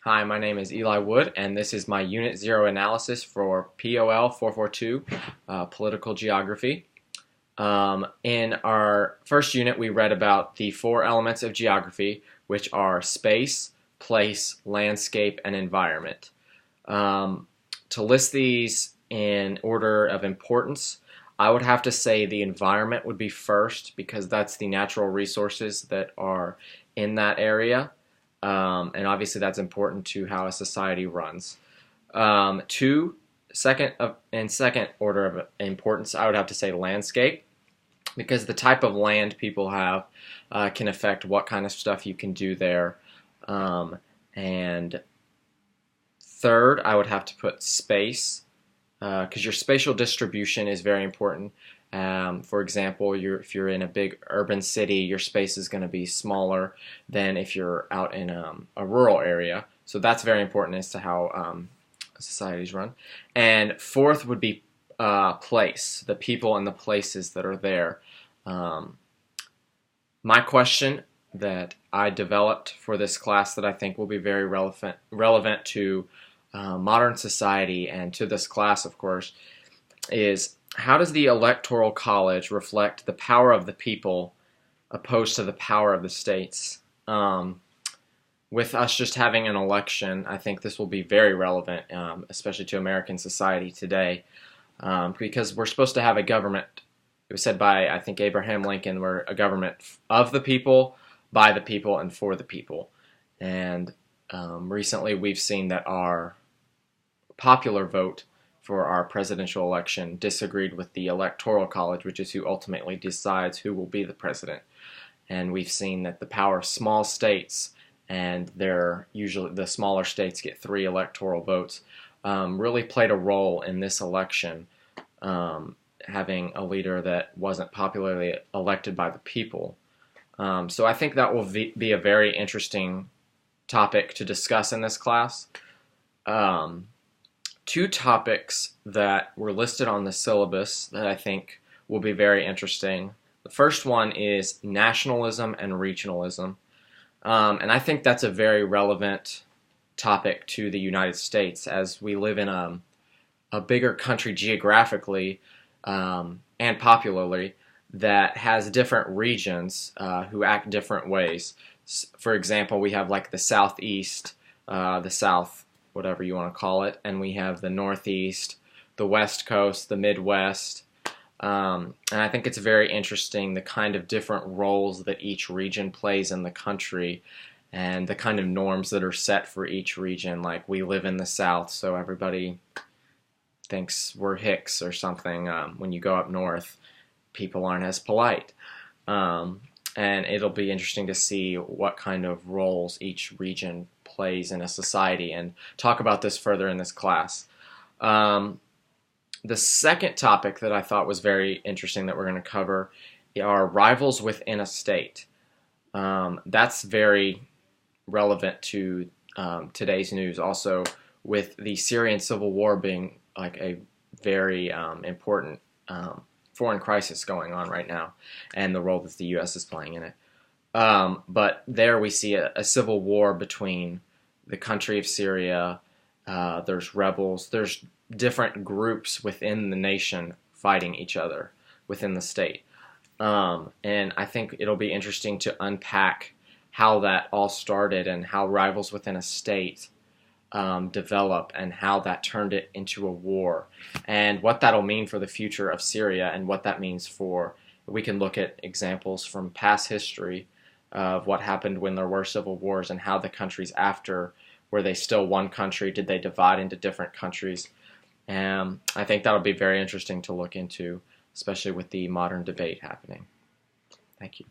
Hi, my name is Eli Wood, and this is my Unit 0 analysis for POL 442, Political Geography. In our first unit, we read about the four elements of geography, which are space, place, landscape, and environment. To list these in order of importance, I would have to say the environment would be first because that's the natural resources that are in that area. And obviously that's important to how a society runs. Two, in second order of importance, I would have to say landscape, because the type of land people have can affect what kind of stuff you can do there. And third, I would have to put space, because your spatial distribution is very important. For example, if you're in a big urban city, your space is going to be smaller than if you're out in a rural area. So that's very important as to how societies run. And fourth would be place, the people and the places that are there. My question that I developed for this class that I think will be very relevant to modern society and to this class, of course, is how does the Electoral College reflect the power of the people opposed to the power of the states? With us just having an election, I think this will be very relevant, especially to American society today, because we're supposed to have a government. It was said by, I think, Abraham Lincoln, we're a government of the people, by the people, and for the people. And recently we've seen that our popular vote for our presidential election disagreed with the Electoral College, which is who ultimately decides who will be the president. And we've seen that the power of small states, and usually the smaller states get 3 electoral votes, really played a role in this election, having a leader that wasn't popularly elected by the people. So I think that will be a very interesting topic to discuss in this class. Two topics that were listed on the syllabus that I think will be very interesting. The first one is nationalism and regionalism. And I think that's a very relevant topic to the United States, as we live in a bigger country geographically and popularly that has different regions who act different ways. For example, we have like the Southeast, the South, whatever you want to call it, and we have the Northeast, the West Coast, the Midwest, and I think it's very interesting the kind of different roles that each region plays in the country and the kind of norms that are set for each region. Like, we live in the South, so everybody thinks we're Hicks or something. When you go up north, people aren't as polite. And it'll be interesting to see what kind of roles each region plays in a society and talk about this further in this class. The second topic that I thought was very interesting that we're going to cover are rivals within a state. That's very relevant to today's news also, with the Syrian civil war being like a very important foreign crisis going on right now, and the role that the U.S. is playing in it. But there we see a civil war between the country of Syria. There's rebels. There's different groups within the nation fighting each other within the state. And I think it'll be interesting to unpack how that all started and how rivals within a state develop, and how that turned it into a war, and what that'll mean for the future of Syria, and what that means for, we can look at examples from past history of what happened when there were civil wars, and how the countries after, were they still one country, did they divide into different countries? I think that'll be very interesting to look into, especially with the modern debate happening. Thank you.